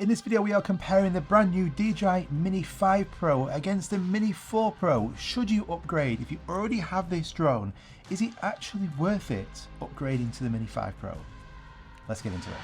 In this video we are comparing the brand new DJI Mini 5 Pro against the Mini 4 Pro. Should you upgrade? If you already have this drone, is it actually worth it upgrading to the Mini 5 Pro? Let's get into it.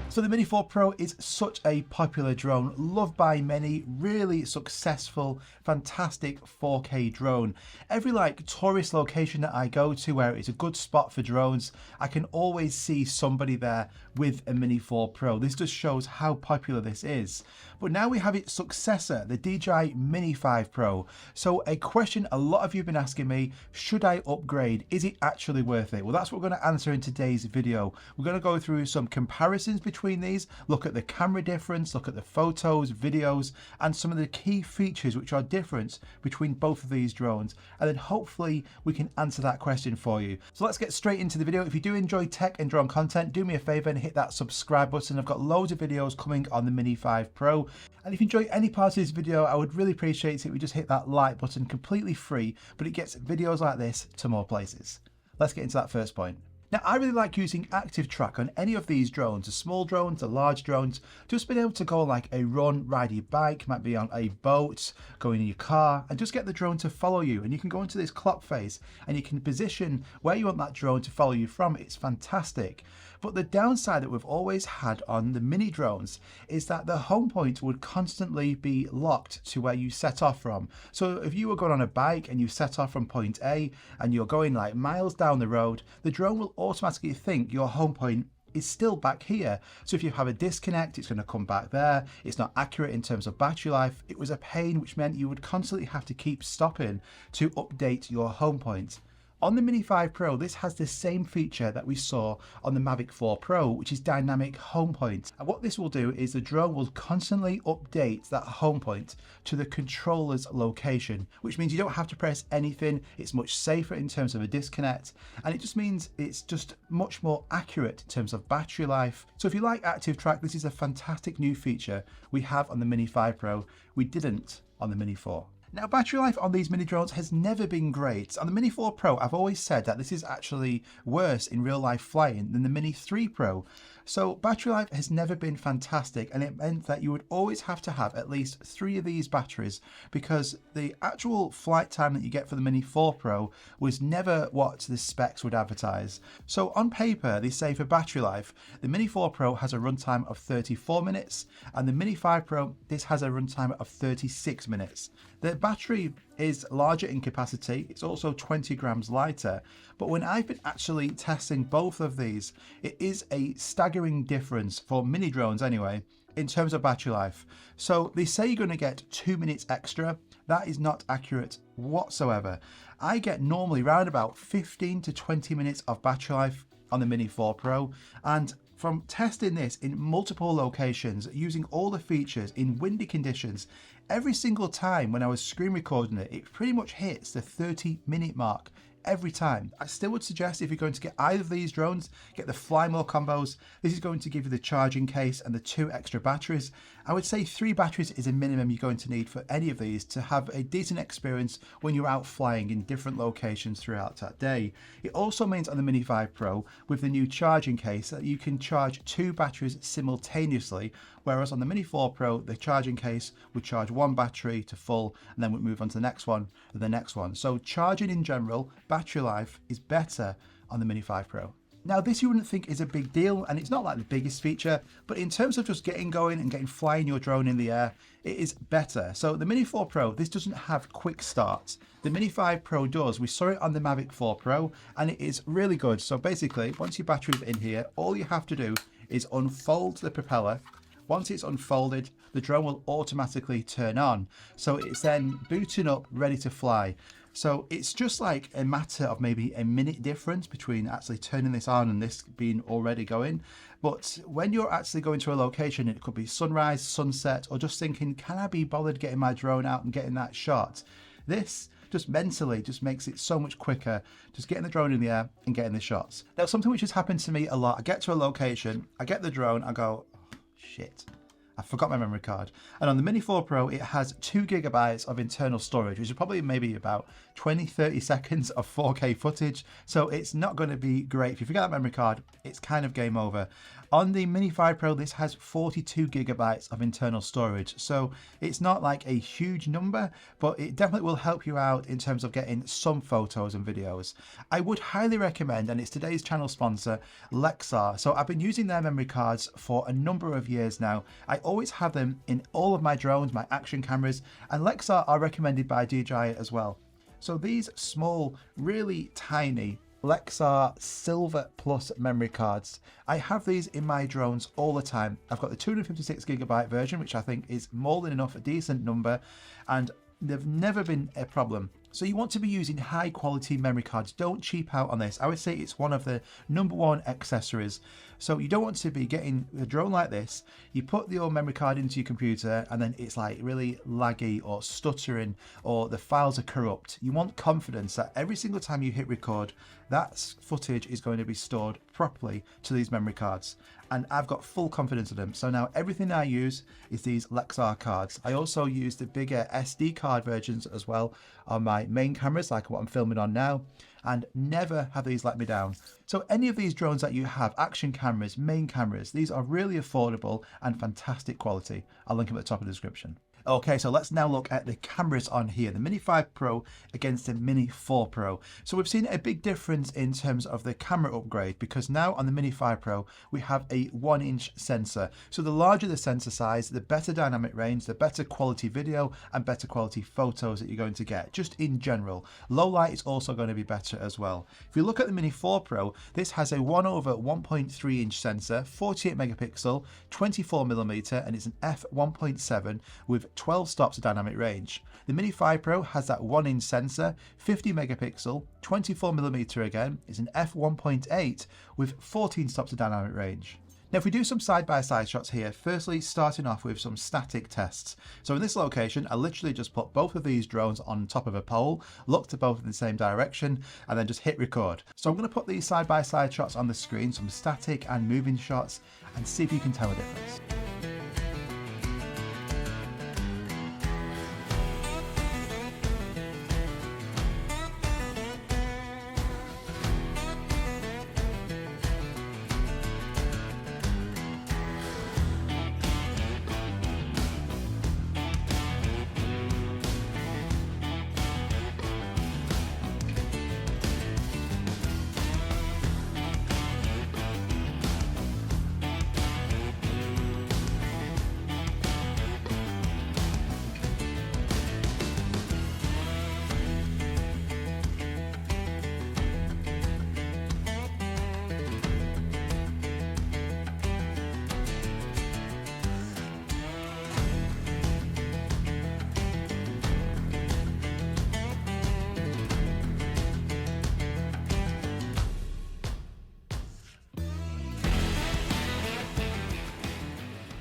So the Mini 4 Pro is such a popular drone, loved by many, really successful, fantastic 4K drone. Every tourist location that I go to where it's a good spot for drones, I can always see somebody there with a Mini 4 Pro. This just shows how popular this is. But now we have its successor, the DJI Mini 5 Pro. So a question a lot of you have been asking me, should I upgrade? Is it actually worth it? Well, that's what we're going to answer in today's video. We're going to go through some comparisons between these, look at the camera difference, look at the photos, videos, and some of the key features which are different between both of these drones, and then hopefully we can answer that question for you. So let's get straight into the video. If you do enjoy tech and drone content, do me a favor and hit that subscribe button. I've got loads of videos coming on the Mini 5 Pro, and if you enjoy any part of this video, I would really appreciate it if you just hit that like button, completely free, but it gets videos like this to more places. Let's get into that first point. Now, I really like using active track on any of these drones, the small drones, the large drones, just being able to go on a run, ride your bike, might be on a boat, going in your car, and just get the drone to follow you. And you can go into this clock face and you can position where you want that drone to follow you from. It's fantastic. But the downside that we've always had on the mini drones is that the home point would constantly be locked to where you set off from. So if you were going on a bike and you set off from point A and you're going miles down the road, the drone will automatically think your home point is still back here. So if you have a disconnect, it's going to come back there. It's not accurate in terms of battery life. It was a pain, which meant you would constantly have to keep stopping to update your home point. On the Mini 5 Pro, this has the same feature that we saw on the Mavic 4 Pro, which is dynamic home point. And what this will do is the drone will constantly update that home point to the controller's location, which means you don't have to press anything. It's much safer in terms of a disconnect, and it just means it's just much more accurate in terms of battery life. So if you like active track, this is a fantastic new feature we have on the Mini 5 Pro. We didn't on the Mini 4. Now, battery life on these mini drones has never been great. On the Mini 4 Pro, I've always said that this is actually worse in real life flying than the Mini 3 Pro. So battery life has never been fantastic, and it meant that you would always have to have at least 3 of these batteries, because the actual flight time that you get for the Mini 4 Pro was never what the specs would advertise. So on paper, they say for battery life, the Mini 4 Pro has a runtime of 34 minutes, and the Mini 5 Pro, this has a runtime of 36 minutes. The battery is larger in capacity, it's also 20 grams lighter, but when I've been actually testing both of these, it is a staggering difference for mini drones anyway, in terms of battery life. So they say you're going to get 2 minutes extra. That is not accurate whatsoever. I get normally around about 15 to 20 minutes of battery life on the Mini 4 Pro, and from testing this in multiple locations, using all the features in windy conditions, every single time when I was screen recording it, it pretty much hits the 30-minute mark every time. I still would suggest, if you're going to get either of these drones, get the Fly More combos. This is going to give you the charging case and the 2 extra batteries. I would say 3 batteries is a minimum you're going to need for any of these to have a decent experience when you're out flying in different locations throughout that day. It also means on the Mini 5 Pro, with the new charging case, that you can charge 2 batteries simultaneously, whereas on the Mini 4 Pro, the charging case would charge 1 battery to full, and then we'd move on to the next one and the next one. So charging in general, battery life is better on the Mini 5 Pro. Now, this you wouldn't think is a big deal, and it's not the biggest feature, but in terms of just getting going and getting flying your drone in the air, it is better. So the Mini 4 Pro, this doesn't have quick start. The Mini 5 Pro does. We saw it on the Mavic 4 Pro, and it is really good. So basically, once your battery is in here, all you have to do is unfold the propeller. Once it's unfolded, the drone will automatically turn on. So it's then booting up, ready to fly. So it's just a matter of maybe a minute difference between actually turning this on and this being already going. But when you're actually going to a location, it could be sunrise, sunset, or just thinking, can I be bothered getting my drone out and getting that shot? This just mentally just makes it so much quicker, just getting the drone in the air and getting the shots. Now, something which has happened to me a lot, I get to a location, I get the drone, I go, oh, shit, I forgot my memory card. And on the Mini 4 Pro, it has 2 gigabytes of internal storage, which is probably maybe about 20-30 seconds of 4K footage. So it's not going to be great. If you forget that memory card, it's kind of game over. On the Mini 5 Pro, this has 42 gigabytes of internal storage, so it's not like a huge number, but it definitely will help you out in terms of getting some photos and videos. I would highly recommend, and it's today's channel sponsor, Lexar. So I've been using their memory cards for a number of years now. I always have them in all of my drones, my action cameras, and Lexar are recommended by DJI as well. So these small, really tiny Lexar Silver Plus memory cards, I have these in my drones all the time. I've got the 256 gigabyte version, which I think is more than enough, a decent number, and they've never been a problem. So you want to be using high quality memory cards. Don't cheap out on this. I would say it's one of the #1 accessories. So you don't want to be getting a drone like this. You put your memory card into your computer and then it's like really laggy or stuttering or the files are corrupt. You want confidence that every single time you hit record, that footage is going to be stored properly to these memory cards. And I've got full confidence in them. So now everything I use is these Lexar cards. I also use the bigger SD card versions as well on my main cameras, like what I'm filming on now, and never have these let me down. So any of these drones that you have, action cameras, main cameras, these are really affordable and fantastic quality. I'll link them at the top of the description. Okay, so let's now look at the cameras on here, the Mini 5 Pro against the Mini 4 Pro. So we've seen a big difference in terms of the camera upgrade, because now on the Mini 5 Pro, we have a 1-inch sensor. So the larger the sensor size, the better dynamic range, the better quality video and better quality photos that you're going to get, just in general. Low light is also going to be better as well. If you look at the Mini 4 Pro, this has a 1/1.3-inch sensor, 48 megapixel, 24mm, and it's an f1.7 with 12 stops of dynamic range. The Mini 5 Pro has that 1-inch sensor, 50 megapixel, 24mm again, is an f1.8 with 14 stops of dynamic range. Now if we do some side-by-side shots here, firstly starting off with some static tests. So in this location, I literally just put both of these drones on top of a pole, looked at both in the same direction, and then just hit record. So I'm going to put these side-by-side shots on the screen, some static and moving shots, and see if you can tell the difference.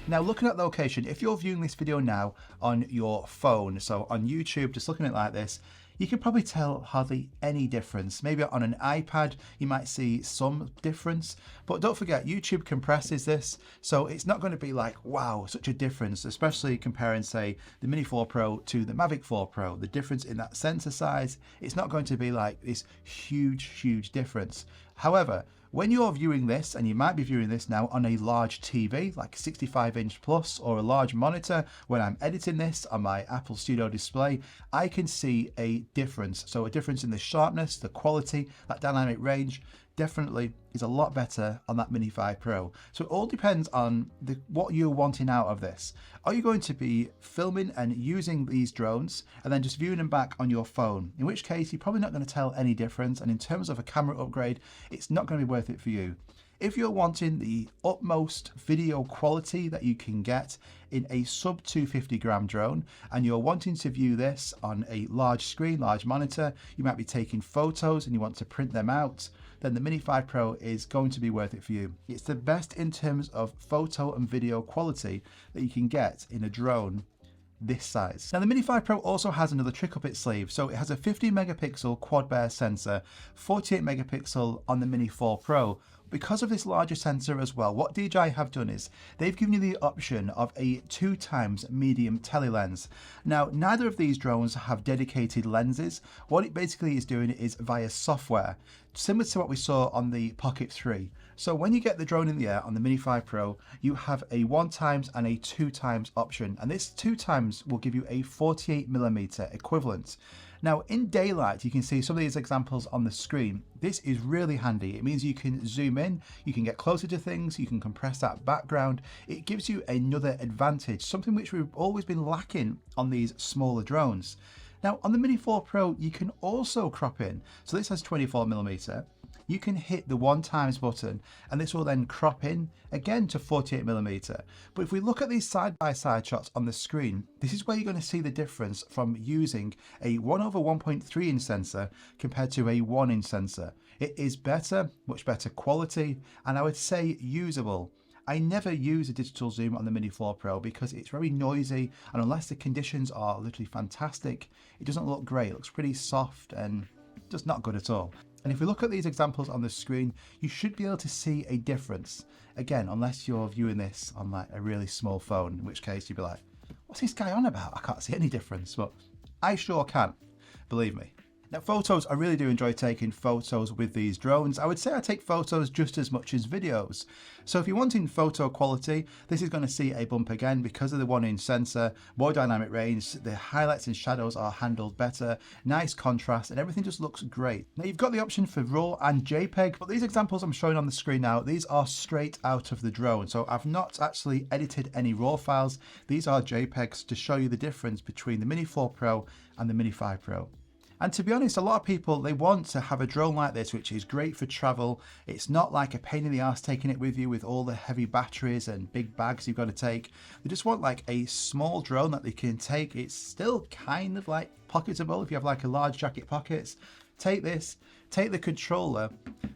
Now looking at the location, if you're viewing this video now on your phone, so on YouTube, just looking at it like this, you can probably tell hardly any difference. Maybe on an iPad, you might see some difference, but don't forget, YouTube compresses this, so it's not going to be like, wow, such a difference, especially comparing, say, the Mini 4 Pro to the Mavic 4 Pro. The difference in that sensor size, it's not going to be like this huge difference. However, when you're viewing this, and you might be viewing this now on a large TV, like 65-inch plus, or a large monitor, when I'm editing this on my Apple Studio display, I can see a difference. So a difference in the sharpness, the quality, that dynamic range, definitely is a lot better on that Mini 5 Pro. So it all depends on what you're wanting out of this. Are you going to be filming and using these drones and then just viewing them back on your phone? In which case, you're probably not going to tell any difference. And in terms of a camera upgrade, it's not going to be worth it for you. If you're wanting the utmost video quality that you can get in a sub 250 gram drone, and you're wanting to view this on a large screen, large monitor, you might be taking photos and you want to print them out, then the Mini 5 Pro is going to be worth it for you. It's the best in terms of photo and video quality that you can get in a drone this size. Now the Mini 5 Pro also has another trick up its sleeve. So it has a 50 megapixel quad bare sensor, 48 megapixel on the Mini 4 Pro. Because of this larger sensor as well, what DJI have done is they've given you the option of a 2x medium tele lens. Now, neither of these drones have dedicated lenses. What it basically is doing is via software, similar to what we saw on the Pocket 3. So when you get the drone in the air on the Mini 5 Pro, you have a 1x and a 2x option, and this 2x will give you a 48mm equivalent. Now in daylight, you can see some of these examples on the screen. This is really handy. It means you can zoom in, you can get closer to things, you can compress that background. It gives you another advantage, something which we've always been lacking on these smaller drones. Now on the Mini 4 Pro, you can also crop in. So this has 24mm. You can hit the 1x button and this will then crop in again to 48mm. But if we look at these side-by-side shots on the screen, this is where you're going to see the difference from using a 1/1.3 inch sensor compared to a 1 inch sensor. It is better, much better quality, and I would say usable. I never use a digital zoom on the Mini 4 Pro because it's very noisy, and unless the conditions are literally fantastic, it doesn't look great. It looks pretty soft and just not good at all. And if we look at these examples on the screen, you should be able to see a difference. Again, unless you're viewing this on like a really small phone, in which case you'd be like, what's this guy on about? I can't see any difference, but I sure can, believe me. Now photos, I really do enjoy taking photos with these drones. I would say I take photos just as much as videos. So if you're wanting photo quality, this is going to see a bump again because of the 1 inch sensor, more dynamic range, the highlights and shadows are handled better, nice contrast, and everything just looks great. Now you've got the option for RAW and JPEG, but these examples I'm showing on the screen now, these are straight out of the drone. So I've not actually edited any RAW files. These are JPEGs to show you the difference between the Mini 4 Pro and the Mini 5 Pro. And to be honest, a lot of people, they want to have a drone like this, which is great for travel. It's not like a pain in the ass taking it with you with all the heavy batteries and big bags you've got to take. They just want like a small drone that they can take. It's still kind of like pocketable if you have like a large jacket pockets. Take this, take the controller,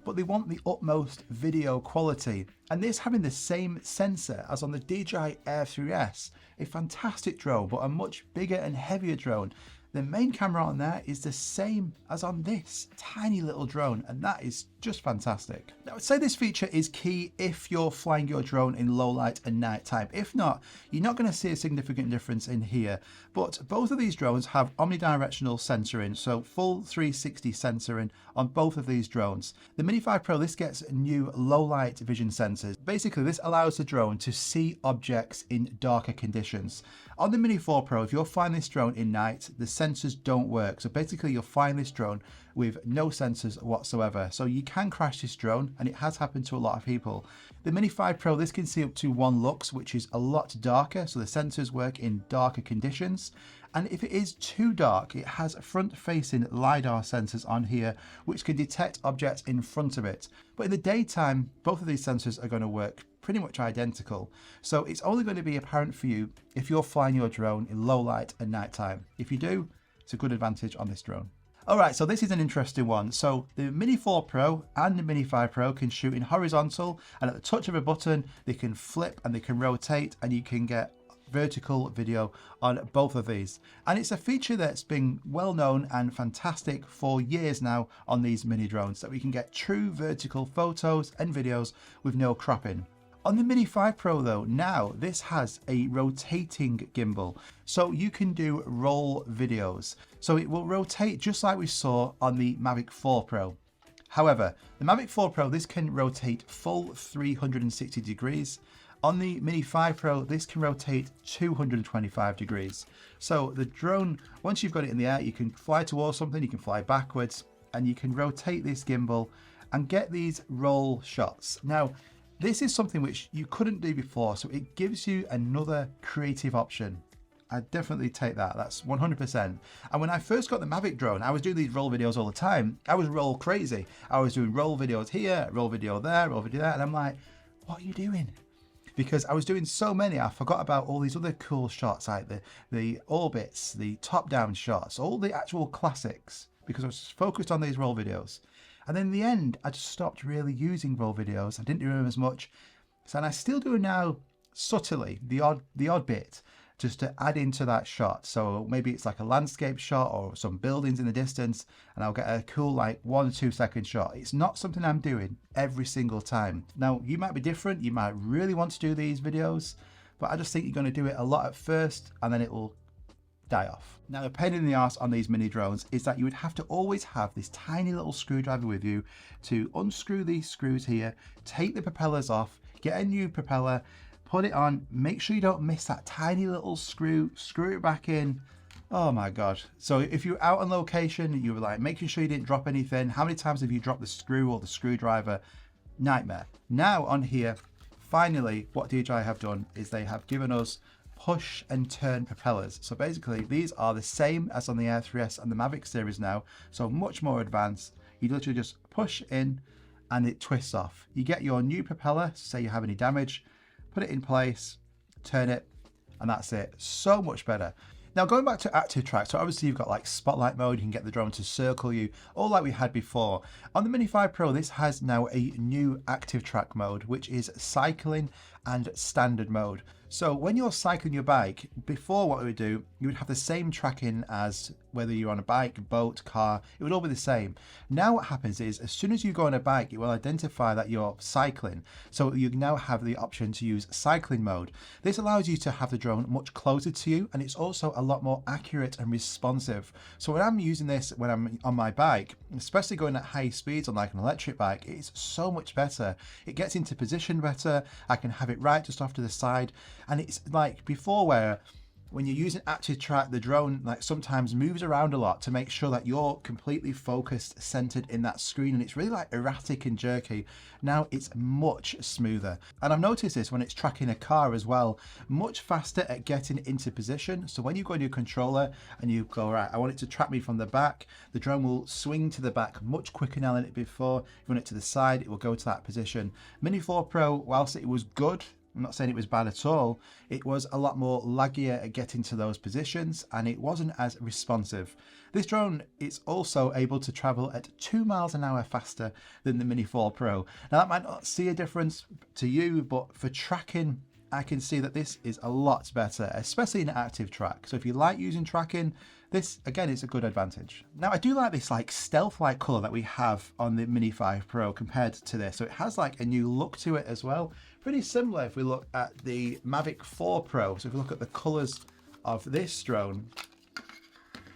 but they want the utmost video quality. And this having the same sensor as on the DJI Air 3S, a fantastic drone, but a much bigger and heavier drone. The main camera on there is the same as on this tiny little drone, and that is just fantastic. Now, I would say this feature is key if you're flying your drone in low light and night time. If not, you're not going to see a significant difference in here. But both of these drones have omnidirectional sensoring, so full 360 sensoring on both of these drones. The Mini 5 Pro, this gets new low light vision sensors. Basically, this allows the drone to see objects in darker conditions. On the Mini 4 Pro, if you're flying this drone in night, the sensors don't work. So basically, you're flying this drone with no sensors whatsoever. So you can crash this drone, and it has happened to a lot of people. The Mini 5 Pro, this can see up to 1 lux, which is a lot darker. So the sensors work in darker conditions. And if it is too dark, it has front-facing LiDAR sensors on here, which can detect objects in front of it. But in the daytime, both of these sensors are going to work pretty much identical. So it's only going to be apparent for you if you're flying your drone in low light and nighttime. If you do, it's a good advantage on this drone. All right, so this is an interesting one. So the Mini 4 Pro and the Mini 5 Pro can shoot in horizontal, and at the touch of a button, they can flip and they can rotate, and you can get vertical video on both of these. And it's a feature that's been well known and fantastic for years now on these mini drones, that we can get true vertical photos and videos with no cropping. On the Mini 5 Pro though, now this has a rotating gimbal, so you can do roll videos. So it will rotate just like we saw on the Mavic 4 Pro. However, the Mavic 4 Pro, this can rotate full 360 degrees. On the Mini 5 Pro, this can rotate 225 degrees. So the drone, once you've got it in the air, you can fly towards something, you can fly backwards, and you can rotate this gimbal and get these roll shots. Now, this is something which you couldn't do before, so it gives you another creative option. I'd definitely take that, that's 100%. And when I first got the Mavic drone, I was doing these roll videos all the time. I was roll crazy. I was doing roll videos here, roll video there, roll video there, and I'm like, what are you doing? Because I was doing so many, I forgot about all these other cool shots, like the orbits, the top-down shots, all the actual classics, because I was focused on these roll videos. And then in the end, I just stopped really using roll videos. I didn't do them as much. So, and I still do it now subtly, the odd bit, just to add into that shot. So maybe it's like a landscape shot or some buildings in the distance, and I'll get a cool like 1 or 2 second shot. It's not something I'm doing every single time. Now, you might be different. You might really want to do these videos, but I just think you're going to do it a lot at first, and then it will die off. Now the pain in the arse on these mini drones is that you would have to always have this tiny little screwdriver with you to unscrew these screws here, take the propellers off, get a new propeller, put it on, make sure you don't miss that tiny little screw, screw it back in. Oh my God. So if you're out on location, you were like making sure you didn't drop anything. How many times have you dropped the screw or the screwdriver? Nightmare. Now on here, finally, what DJI have done is they have given us push and turn propellers. So basically these are the same as on the Air 3S and the Mavic series now. So much more advanced. You literally just push in and it twists off. You get your new propeller, say you have any damage, put it in place, turn it, and that's it. So much better. Now going back to active track, so obviously you've got like spotlight mode, you can get the drone to circle you, all like we had before. On the Mini 5 Pro, this has now a new active track mode, which is cycling and standard mode. So when you're cycling your bike, before what we would do, you would have the same tracking as whether you're on a bike, boat, car, it would all be the same. Now what happens is, as soon as you go on a bike, it will identify that you're cycling. So you now have the option to use cycling mode. This allows you to have the drone much closer to you, and it's also a lot more accurate and responsive. So when I'm using this, when I'm on my bike, especially going at high speeds on like an electric bike, it's so much better. It gets into position better. I can have it right just off to the side. And it's like before where when you're using active track, the drone like sometimes moves around a lot to make sure that you're completely focused, centered in that screen, and it's really like erratic and jerky. Now it's much smoother. And I've noticed this when it's tracking a car as well, much faster at getting into position. So when you go on your controller and you go, right, I want it to track me from the back, the drone will swing to the back much quicker now than it before. You run it to the side, it will go to that position. Mini 4 Pro, whilst it was good, I'm not saying it was bad at all, it was a lot more laggier at getting to those positions and it wasn't as responsive. This drone is also able to travel at 2 miles an hour faster than the Mini 4 Pro. Now that might not see a difference to you, but for tracking, I can see that this is a lot better, especially in active track. So if you like using tracking, this again is a good advantage. Now I do like this like stealth-like color that we have on the Mini 5 Pro compared to this. So it has like a new look to it as well. Pretty similar if we look at the Mavic 4 Pro. So if we look at the colors of this drone,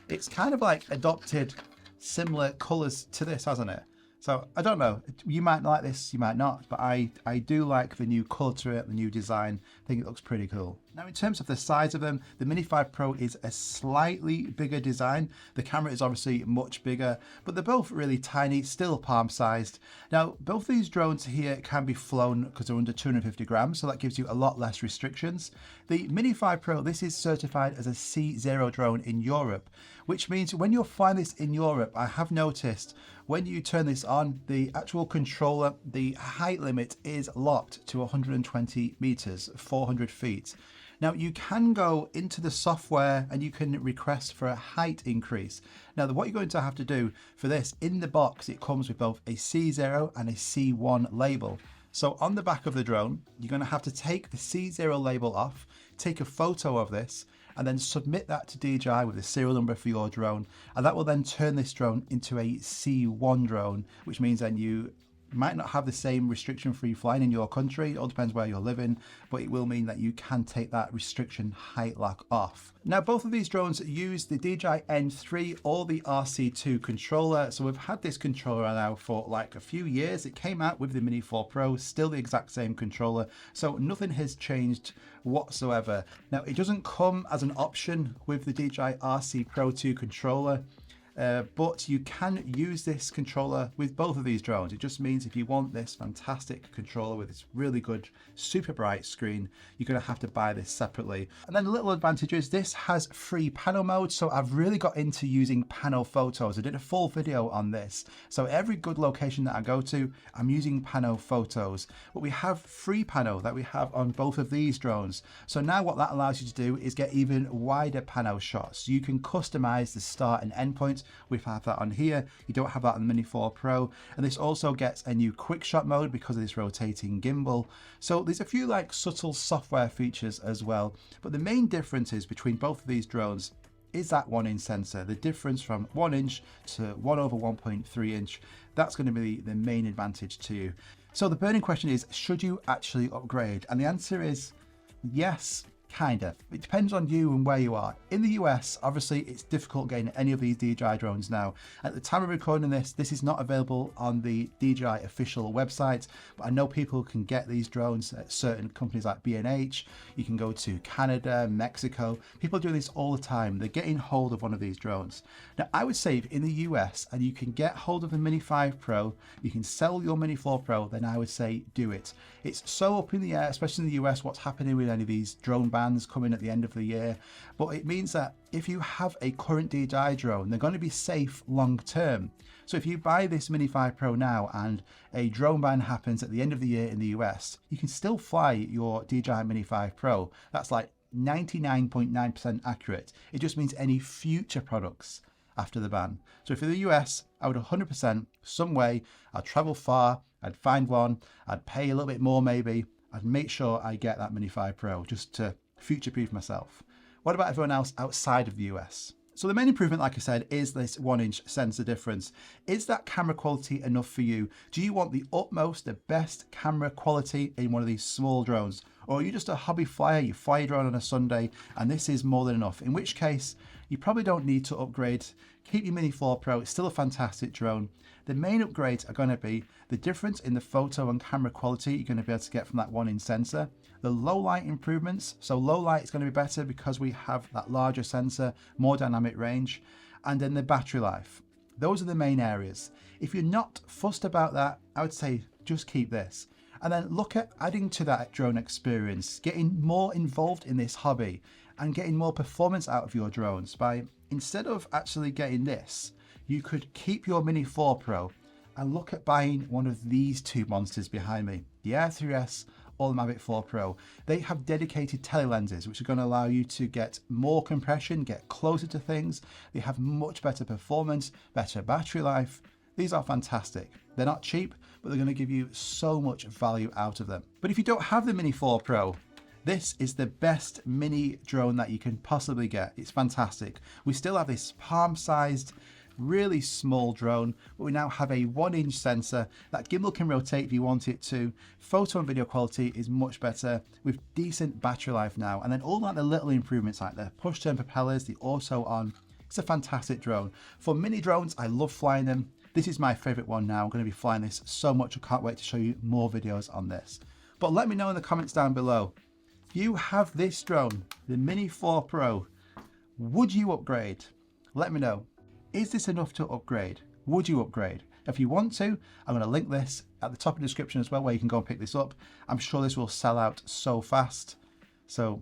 it's kind of like adopted similar colors to this, hasn't it? So I don't know, you might like this, you might not, but I do like the new colour to it, the new design. I think it looks pretty cool. Now in terms of the size of them, the Mini 5 Pro is a slightly bigger design. The camera is obviously much bigger, but they're both really tiny, still palm sized. Now both these drones here can be flown because they're under 250 grams, so that gives you a lot less restrictions. The Mini 5 Pro, this is certified as a C0 drone in Europe, which means when you're flying this in Europe, I have noticed when you turn this on, the actual controller, the height limit is locked to 120 meters, 400 feet. Now you can go into the software and you can request for a height increase. Now what you're going to have to do for this, in the box it comes with both a C0 and a C1 label. So on the back of the drone, you're going to have to take the C0 label off, take a photo of this, and then submit that to DJI with the serial number for your drone. And that will then turn this drone into a C1 drone, which means then you might not have the same restriction-free flying in your country. It all depends where you're living, but it will mean that you can take that restriction height lock off. Now, both of these drones use the DJI N3 or the RC2 controller. So we've had this controller now for like a few years. It came out with the Mini 4 Pro, still the exact same controller. So nothing has changed whatsoever. Now, it doesn't come as an option with the DJI RC Pro 2 controller. But you can use this controller with both of these drones. It just means if you want this fantastic controller with this really good, super bright screen, you're going to have to buy this separately. And then the little advantage is this has free panel mode. So I've really got into using panel photos. I did a full video on this. So every good location that I go to, I'm using panel photos. But we have free panel that we have on both of these drones. So now what that allows you to do is get even wider panel shots. You can customize the start and end points. We have that on here. You don't have that on the Mini 4 Pro. And this also gets a new quick shot mode because of this rotating gimbal. So there's a few like subtle software features as well. But the main differences between both of these drones is that 1-inch sensor. The difference from 1 inch to 1/1.3 inch, that's going to be the main advantage to you. So the burning question is, should you actually upgrade? And the answer is yes, Kind of. It depends on you and where you are. In the US, obviously, it's difficult getting any of these DJI drones now. At the time of recording this is not available on the DJI official website, but I know people can get these drones at certain companies like B&H. You can go to Canada, Mexico. People do this all the time. They're getting hold of one of these drones. Now, I would say if in the US and you can get hold of the Mini 5 Pro, you can sell your Mini 4 Pro, then I would say do it. It's so up in the air, especially in the US, what's happening with any of these drone bans coming at the end of the year. But it means that if you have a current DJI drone, they're going to be safe long term. So if you buy this Mini 5 Pro now and a drone ban happens at the end of the year in the US, you can still fly your DJI Mini 5 Pro. That's like 99.9% accurate. It just means any future products after the ban. So if in the US, I would 100% some way, I'd travel far, I'd find one, I'd pay a little bit more maybe, I'd make sure I get that Mini 5 Pro just to future-proof myself. What about everyone else outside of the US? So the main improvement, like I said, is this 1-inch sensor difference. Is that camera quality enough for you? Do you want the utmost, the best camera quality in one of these small drones? Or are you just a hobby flyer, you fly your drone on a Sunday and this is more than enough? In which case, you probably don't need to upgrade. Keep your Mini 4 Pro, it's still a fantastic drone. The main upgrades are going to be the difference in the photo and camera quality you're going to be able to get from that 1-inch sensor. The low light improvements, so low light is going to be better because we have that larger sensor, more dynamic range, and then the battery life. Those are the main areas. If you're not fussed about that, I would say just keep this. And then look at adding to that drone experience, getting more involved in this hobby and getting more performance out of your drones by, instead of actually getting this, you could keep your Mini 4 Pro and look at buying one of these two monsters behind me, the Air 3S or the Mavic 4 Pro. They have dedicated telelenses, which are going to allow you to get more compression, get closer to things. They have much better performance, better battery life. These are fantastic. They're not cheap, but they're going to give you so much value out of them. But if you don't have the Mini 4 Pro, this is the best mini drone that you can possibly get. It's fantastic. We still have this palm-sized, really small drone, but we now have a 1-inch sensor. That gimbal can rotate if you want it to. Photo and video quality is much better with decent battery life now. And then all like the little improvements like the push turn propellers, the auto on. It's a fantastic drone. For mini drones, I love flying them. This is my favorite one now. I'm going to be flying this so much. I can't wait to show you more videos on this. But let me know in the comments down below. If you have this drone, the Mini 4 Pro, would you upgrade? Let me know. Is this enough to upgrade? Would you upgrade? If you want to, I'm going to link this at the top of the description as well, where you can go and pick this up. I'm sure this will sell out so fast. So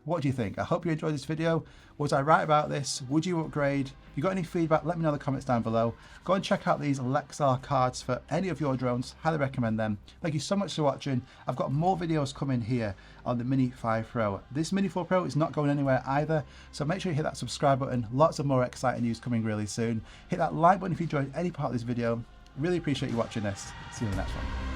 what do you think? I hope you enjoyed this video. Was I right about this? Would you upgrade? If you got any feedback, let me know in the comments down below. Go and check out these Lexar cards for any of your drones. Highly recommend them. Thank you so much for watching. I've got more videos coming here on the Mini 5 Pro. This Mini 4 Pro is not going anywhere either, so make sure you hit that subscribe button. Lots of more exciting news coming really soon. Hit that like button if you enjoyed any part of this video. Really appreciate you watching this. See you in the next one.